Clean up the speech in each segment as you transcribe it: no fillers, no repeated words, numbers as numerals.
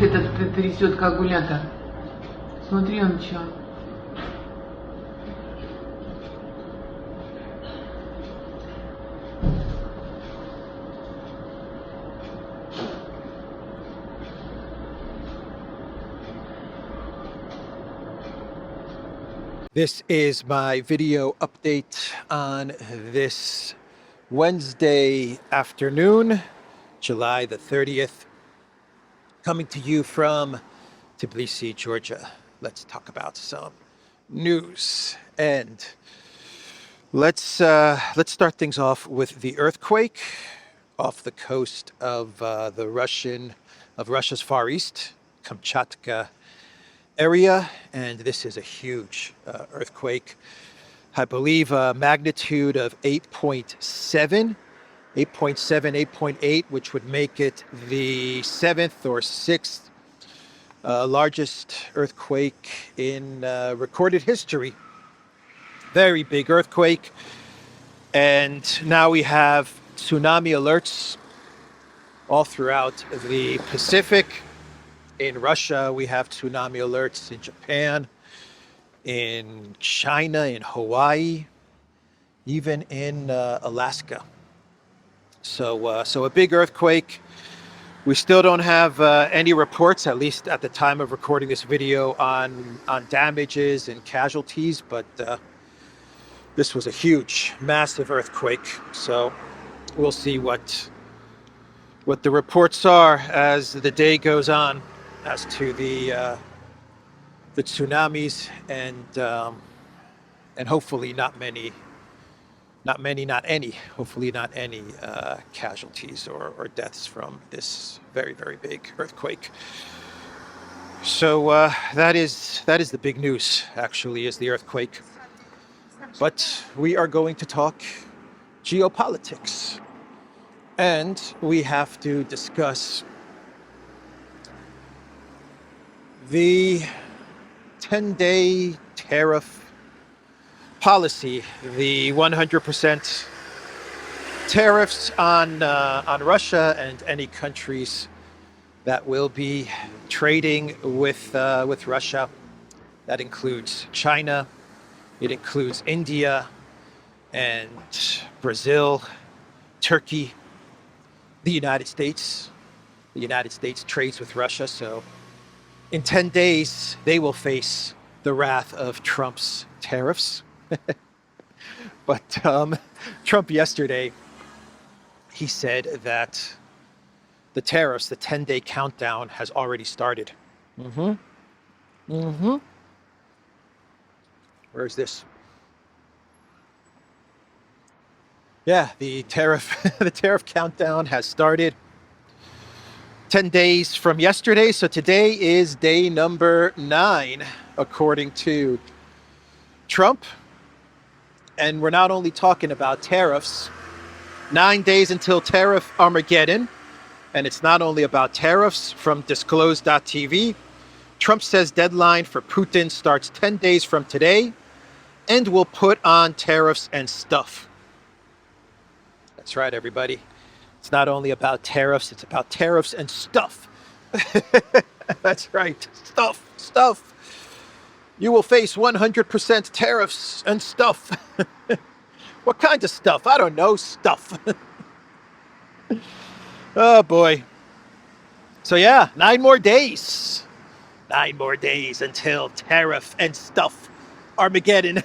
Этот трясет коагулятор. Смотри, он что. This is my video update on this Wednesday afternoon, July the 30th, coming to you from Tbilisi, Georgia. Let's talk about some news, and let's start things off with the earthquake off the coast of Russia's Far East, Kamchatka area, and this is a huge earthquake. I believe a magnitude of 8.7, 8.8, which would make it the 7th or 6th largest earthquake in recorded history. Very big earthquake. And now we have tsunami alerts all throughout the Pacific. In Russia, we have tsunami alerts. In Japan, in China, in Hawaii, even in Alaska. So a big earthquake. We still don't have any reports, at least at the time of recording this video, on damages and casualties, but this was a huge, massive earthquake. So we'll see what the reports are as the day goes on, as to the tsunamis, and hopefully not any casualties or deaths from this very, very big earthquake. So that is the big news, actually, is the earthquake. But we are going to talk geopolitics, and we have to discuss the 10-day tariff policy, the 100% tariffs on Russia and any countries that will be trading with Russia. That includes China, it includes India and Brazil, Turkey, the United States. The United States trades with Russia, so in 10 days, they will face the wrath of Trump's tariffs. But Trump yesterday, he said that the tariffs, the 10-day countdown, has already started. Where is this? Yeah, the tariff countdown has started. 10 days from yesterday, so today is day number 9, according to Trump. And we're not only talking about tariffs, 9 days until tariff Armageddon. And it's not only about tariffs. From disclose.tv, Trump says deadline for Putin starts 10 days from today and will put on tariffs and stuff. That's right, everybody. It's not only about tariffs, it's about tariffs and stuff. That's right, stuff. You will face 100% tariffs and stuff. What kind of stuff? I don't know, stuff. Oh boy. So yeah, 9 more days. 9 more days until tariff and stuff Armageddon.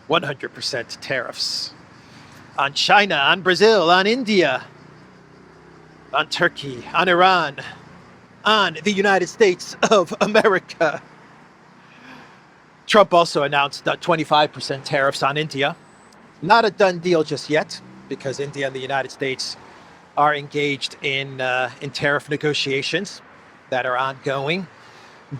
100% tariffs. On China, on Brazil, on India, on Turkey, on Iran, on the United States of America. Trump also announced 25% tariffs on India. Not a done deal just yet, because India and the United States are engaged in tariff negotiations that are ongoing.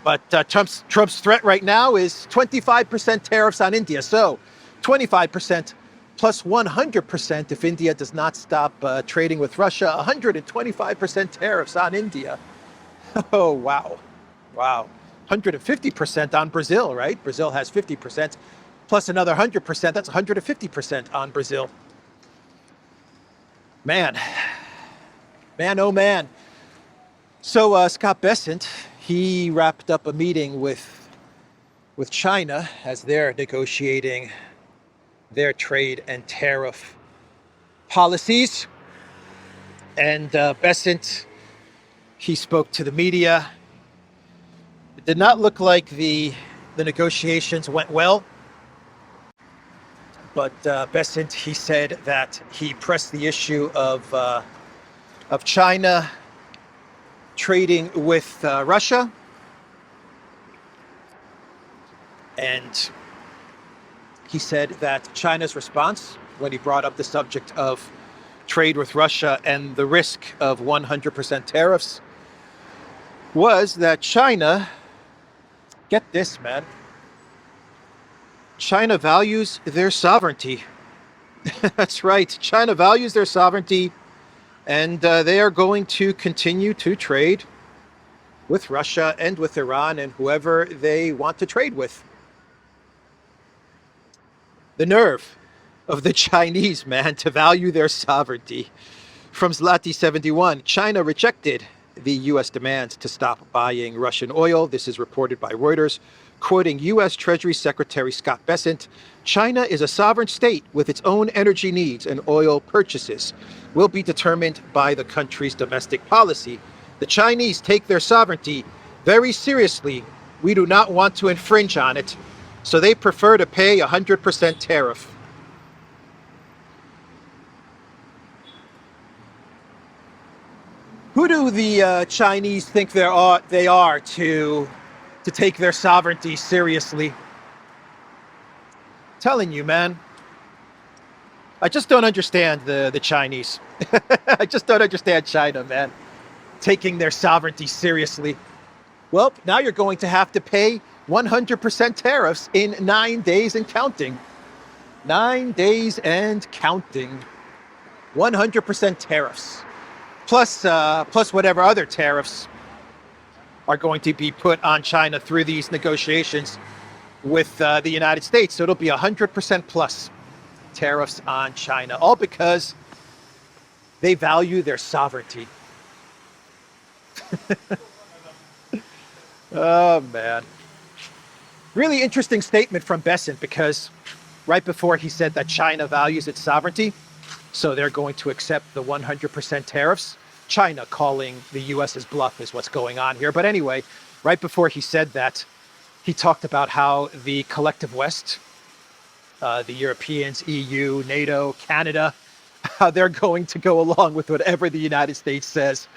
But Trump's threat right now is 25% tariffs on India. So 25% plus 100% if India does not stop trading with Russia. 125% tariffs on India. Oh, wow. 150% on Brazil, right? Brazil has 50%, plus another 100%. That's 150% on Brazil. Man, oh man. So Scott Bessent, he wrapped up a meeting with China as they're negotiating their trade and tariff policies. And Bessent, he spoke to the media. It did not look like the negotiations went well. But Bessent, he said that he pressed the issue of China trading with Russia, and he said that China's response when he brought up the subject of trade with Russia and the risk of 100% tariffs was that China, get this, man, China values their sovereignty. That's right. China values their sovereignty, and they are going to continue to trade with Russia and with Iran and whoever they want to trade with. The nerve of the Chinese, man, to value their sovereignty. From Zlati71, China rejected the U.S. demands to stop buying Russian oil. This is reported by Reuters. Quoting U.S. Treasury Secretary Scott Bessent, China is a sovereign state with its own energy needs, and oil purchases will be determined by the country's domestic policy. The Chinese take their sovereignty very seriously. We do not want to infringe on it, so they prefer to pay 100% tariff. Who do the Chinese think they are to take their sovereignty seriously? I'm telling you, man. I just don't understand the Chinese. I just don't understand China, man. Taking their sovereignty seriously. Well, now you're going to have to pay 100% tariffs in 9 days and counting. 9 days and counting. 100% tariffs. Plus whatever other tariffs are going to be put on China through these negotiations with the United States. So it'll be 100% plus tariffs on China, all because they value their sovereignty. Oh, man. Really interesting statement from Bessent, because right before he said that China values its sovereignty, so they're going to accept the 100% tariffs. China calling the U.S.'s bluff is what's going on here. But anyway, right before he said that, he talked about how the collective West, the Europeans, EU, NATO, Canada, how they're going to go along with whatever the United States says.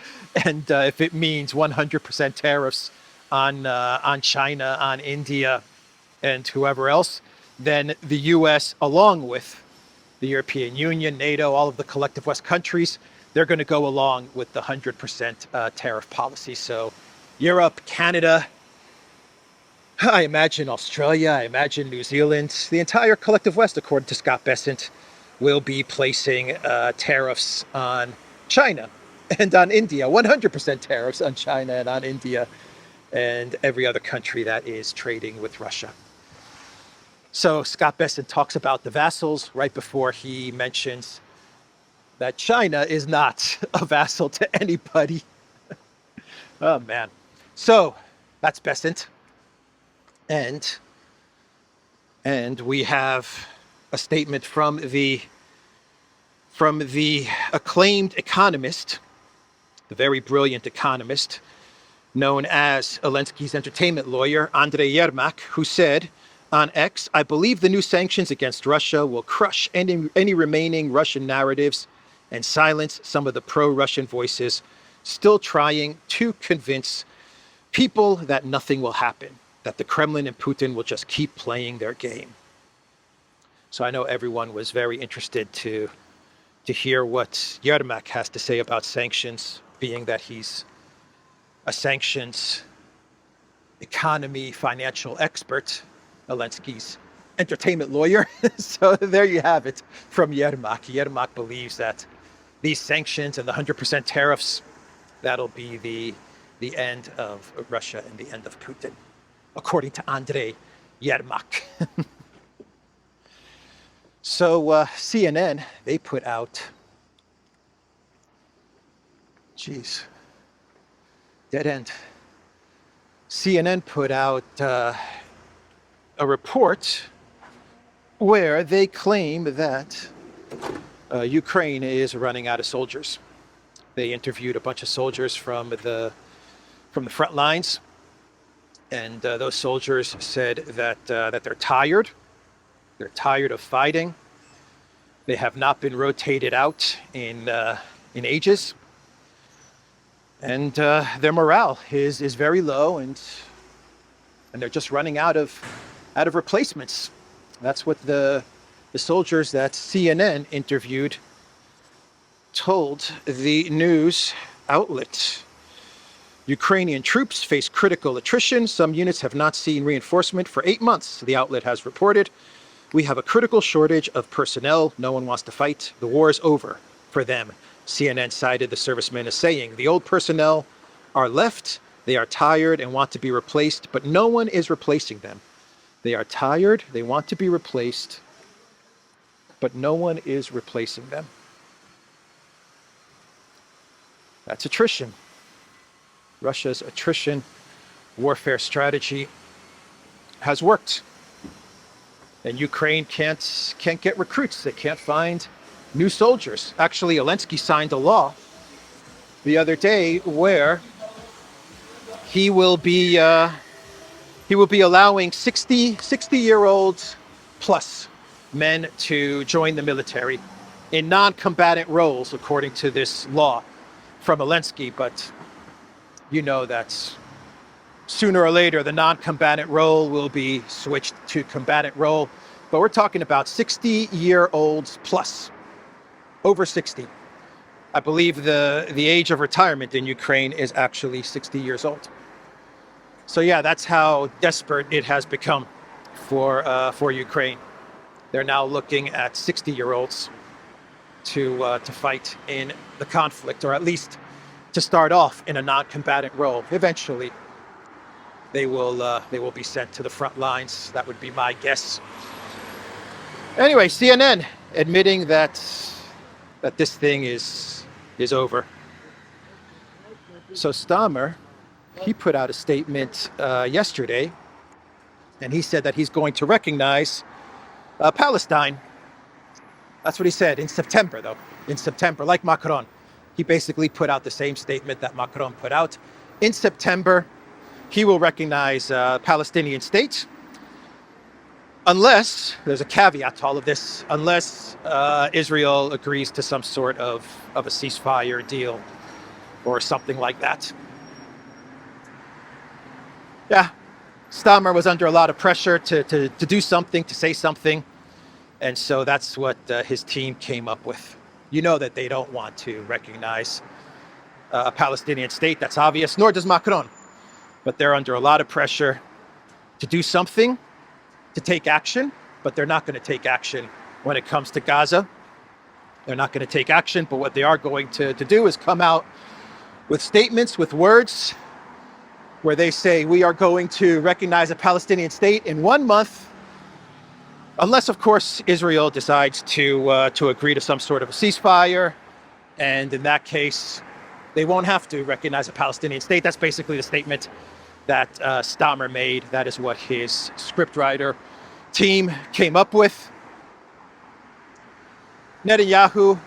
And if it means 100% tariffs on China, on India, and whoever else, then the U.S., along with the European Union, NATO, all of the collective West countries, they're going to go along with the 100% tariff policy. So Europe, Canada, I imagine Australia, I imagine New Zealand, the entire collective West, according to Scott Bessent, will be placing tariffs on China and on India, 100% tariffs on China and on India and every other country that is trading with Russia. So Scott Bessent talks about the vassals right before he mentions that China is not a vassal to anybody. Oh, man. So that's Bessent. And we have a statement from the acclaimed economist, the very brilliant economist, known as Zelensky's entertainment lawyer, Andrei Yermak, who said on X, "I believe the new sanctions against Russia will crush any remaining Russian narratives and silence some of the pro-Russian voices still trying to convince people that nothing will happen, that the Kremlin and Putin will just keep playing their game." So I know everyone was very interested to hear what Yermak has to say about sanctions, being that he's a sanctions economy financial expert, Zelensky's entertainment lawyer. So there you have it from Yermak. Yermak believes that these sanctions and the 100% tariffs, that'll be the end of Russia and the end of Putin, according to Andrei Yermak. So CNN, they put out, Dead end. CNN put out a report where they claim that Ukraine is running out of soldiers. They interviewed a bunch of soldiers from the front lines, and those soldiers said that they're tired. They're tired of fighting. They have not been rotated out in ages, and their morale is very low, and they're just running out of replacements. That's what the soldiers that CNN interviewed told the news outlet. Ukrainian troops face critical attrition. Some units have not seen reinforcement for 8 months, the outlet has reported. We have a critical shortage of personnel. No one wants to fight. The war is over for them. CNN cited the servicemen as saying, the old personnel are left. They are tired and want to be replaced, but no one is replacing them. They are tired. They want to be replaced, but no one is replacing them. That's attrition. Russia's attrition warfare strategy has worked. And Ukraine can't get recruits. They can't find new soldiers. Actually, Zelensky signed a law the other day where he will be allowing 60-year-olds plus men to join the military in non-combatant roles, according to this law from Zelensky. But you know that sooner or later the non-combatant role will be switched to combatant role. But we're talking about 60-year-olds plus, over 60. I believe the age of retirement in Ukraine is actually 60 years old. So yeah, that's how desperate it has become for Ukraine. They're now looking at 60-year-olds to fight in the conflict, or at least to start off in a non-combatant role. Eventually, they will be sent to the front lines. That would be my guess. Anyway, CNN admitting that this thing is over. So Stalmer, he put out a statement yesterday, and he said that he's going to recognize Palestine. That's what he said in September, though. In September, like Macron. He basically put out the same statement that Macron put out. In September, he will recognize Palestinian state, unless, there's a caveat to all of this, unless Israel agrees to some sort of a ceasefire deal or something like that. Yeah, Stalmer was under a lot of pressure to do something, to say something. And so that's what his team came up with. You know that they don't want to recognize a Palestinian state. That's obvious, nor does Macron. But they're under a lot of pressure to do something, to take action, but they're not going to take action when it comes to Gaza. They're not going to take action, but what they are going to do is come out with statements, with words, where they say, we are going to recognize a Palestinian state in 1 month, unless, of course, Israel decides to agree to some sort of a ceasefire. And in that case, they won't have to recognize a Palestinian state. That's basically the statement that Stalmer made. That is what his scriptwriter team came up with. Netanyahu,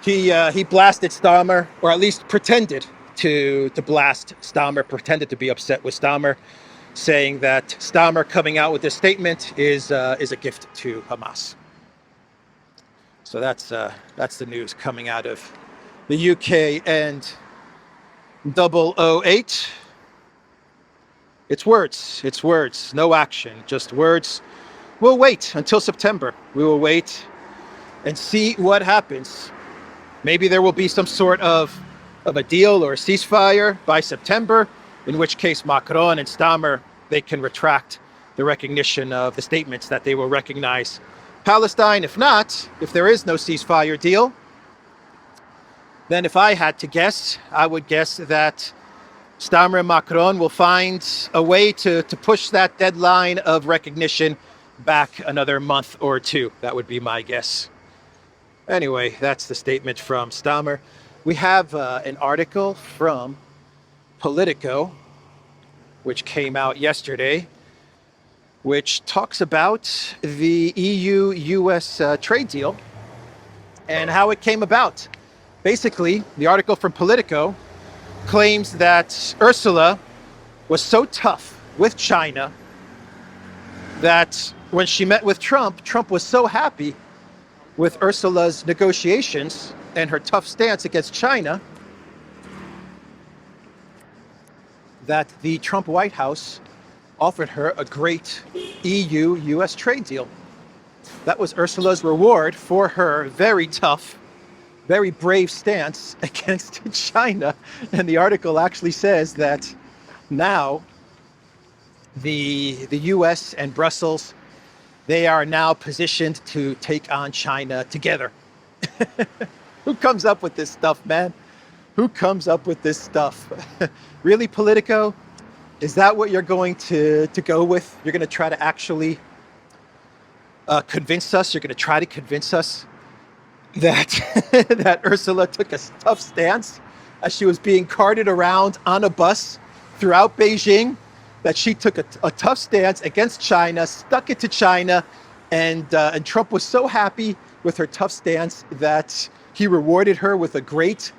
he blasted Stalmer, or at least pretended to blast Stalmer, pretended to be upset with Stalmer, saying that Stalmer coming out with this statement is a gift to Hamas. So that's the news coming out of the UK and 008. It's words, no action, just words. We'll wait until September. We will wait and see what happens. Maybe there will be some sort of a deal or a ceasefire by September, in which case Macron and Stalmer, they can retract the recognition of the statements that they will recognize Palestine. If not, if there is no ceasefire deal, then if I had to guess, I would guess that Stalmer and Macron will find a way to push that deadline of recognition back another month or two. That would be my guess. Anyway, that's the statement from Stalmer. We have an article from Politico, which came out yesterday, which talks about the EU-US trade deal and how it came about. Basically, the article from Politico claims that Ursula was so tough with China that when she met with Trump, Trump was so happy with Ursula's negotiations and her tough stance against China that the Trump White House offered her a great EU-US trade deal. That was Ursula's reward for her very tough, very brave stance against China. And the article actually says that now the US and Brussels, they are now positioned to take on China together. Who comes up with this stuff, man? Who comes up with this stuff? Really, Politico? Is that what you're going to go with? You're going to try to actually convince us? You're going to try to convince us that that Ursula took a tough stance as she was being carted around on a bus throughout Beijing, that she took a tough stance against China, stuck it to China, and Trump was so happy with her tough stance that he rewarded her with a great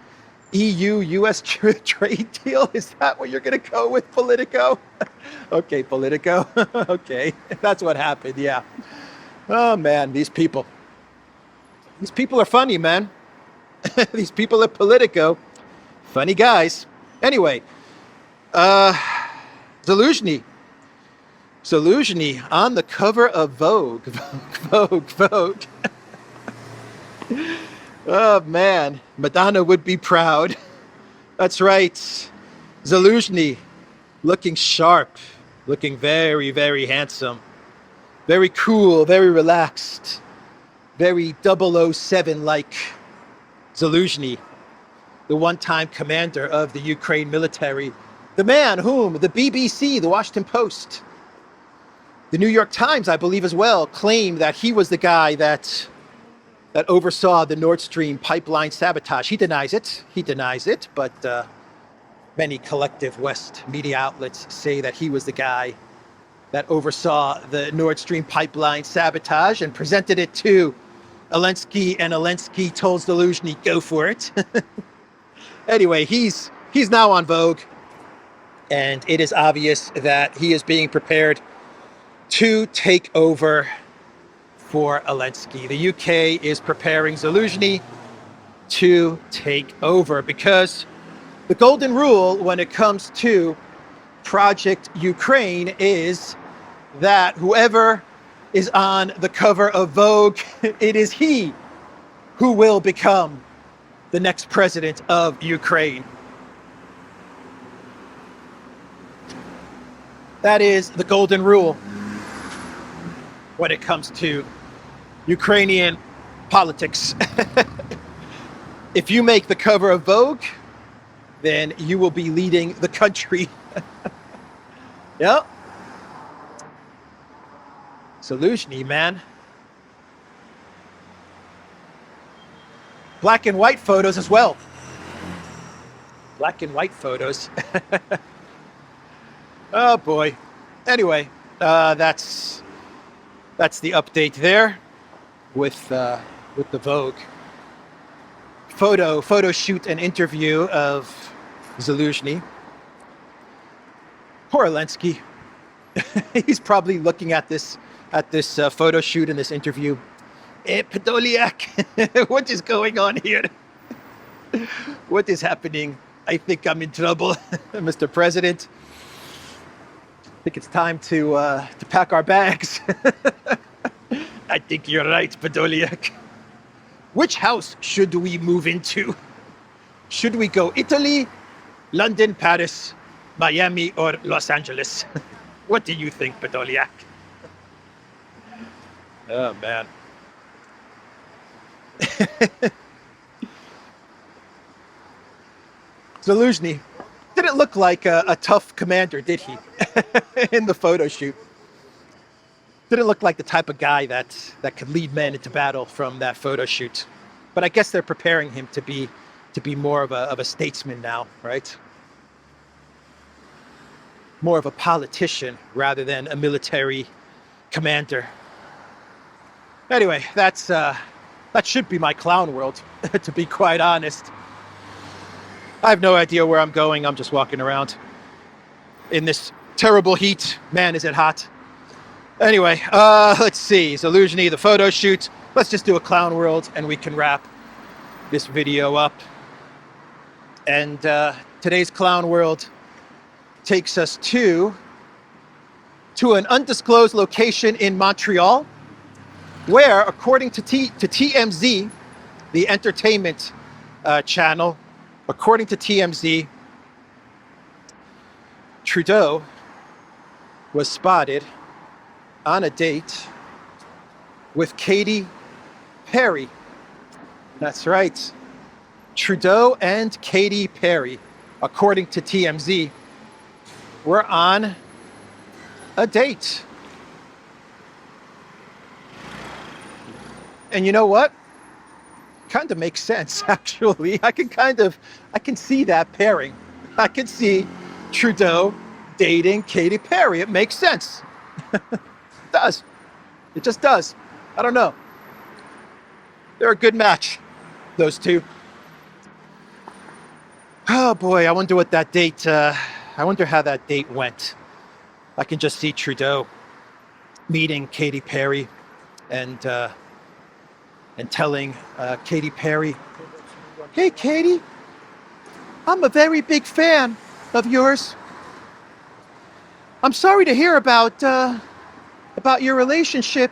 EU-US trade deal? Is that what you're going to go with, Politico? Okay, Politico. Okay, that's what happened, yeah. Oh, man, these people. These people are funny, man. These people at Politico, funny guys. Anyway, Zaluzhny. Zaluzhny on the cover of Vogue. Vogue. Oh, man. Madonna would be proud. That's right. Zaluzhny looking sharp, looking very, very handsome, very cool, very relaxed, very 007-like. Zaluzhny, the one-time commander of the Ukraine military, the man whom the BBC, the Washington Post, the New York Times, I believe as well, claimed that he was the guy that oversaw the Nord Stream pipeline sabotage. He denies it, but many collective West media outlets say that he was the guy that oversaw the Nord Stream pipeline sabotage and presented it to Zelensky, and Zelensky told Zaluzhny, go for it. Anyway, he's now on Vogue, and it is obvious that he is being prepared to take over for Zelensky. The UK is preparing Zaluzhny to take over because the golden rule when it comes to Project Ukraine is that whoever is on the cover of Vogue, it is he who will become the next president of Ukraine. That is the golden rule when it comes to Ukrainian politics. If you make the cover of Vogue, then you will be leading the country. Yep. Zaluzhny, man. Black and white photos as well. Black and white photos. Oh boy. Anyway, that's the update there with the Vogue photo shoot and interview of Zaluzhny. Poor Zelensky. He's probably looking at this photo shoot and this interview. Podolyak, what is going on here? What is happening? I think I'm in trouble, Mr. President. I think it's time to pack our bags. I think you're right, Podolyak. Which house should we move into? Should we go Italy, London, Paris, Miami, or Los Angeles? What do you think, Podolyak? Oh, man. Zaluzhny didn't look like a tough commander, did he? In the photo shoot. Didn't look like the type of guy that could lead men into battle from that photo shoot. But I guess they're preparing him to be more of a statesman now, right? more of a politician rather than a military commander. Anyway, that should be my clown world, to be quite honest. I have no idea where I'm going. I'm just walking around in this terrible heat. Man, is it hot. Anyway, let's see. Zaluzhny, the photo shoot. Let's just do a clown world and we can wrap this video up. And today's clown world takes us to an undisclosed location in Montreal, where, according to TMZ, the entertainment channel, according to TMZ, Trudeau was spotted on a date with Katy Perry. That's right. Trudeau and Katy Perry, according to TMZ, were on a date. And you know what? Kind of makes sense, actually. I can see that pairing. I can see Trudeau dating Katy Perry. It makes sense. It does. It just does. I don't know. They're a good match, those two. Oh boy, I wonder what that date, I wonder how that date went. I can just see Trudeau meeting Katy Perry and telling Katy Perry, "Hey Katy, I'm a very big fan of yours. I'm sorry to hear about your relationship,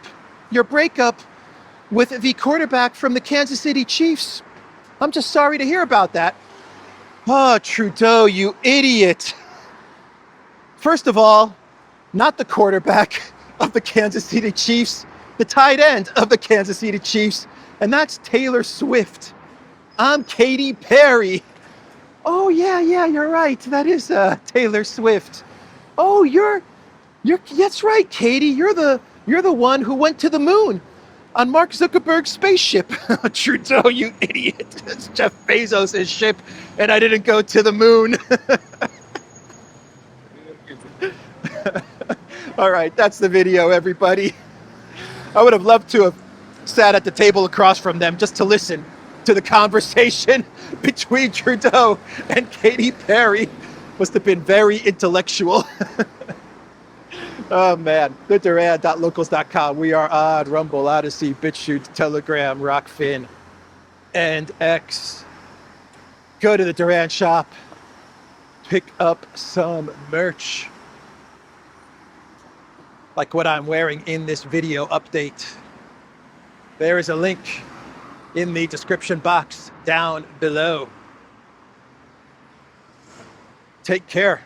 your breakup with the quarterback from the Kansas City Chiefs. I'm just sorry to hear about that." Oh, Trudeau, you idiot. First of all, not the quarterback of the Kansas City Chiefs, the tight end of the Kansas City Chiefs, and that's Taylor Swift. I'm Katy Perry. Oh yeah, you're right. That is Taylor Swift. Oh, that's right, Katy. You're the one who went to the moon on Mark Zuckerberg's spaceship. Trudeau, you idiot. It's Jeff Bezos' ship, and I didn't go to the moon. All right, that's the video, everybody. I would have loved to have sat at the table across from them just to listen to the conversation between Trudeau and Katy Perry. Must have been very intellectual. Oh man, the Duran.locals.com. We are on Rumble, Odyssey, BitChute, Telegram, Rockfin, and X. Go to the Duran shop, pick up some merch, like what I'm wearing in this video update. There is a link in the description box down below. Take care.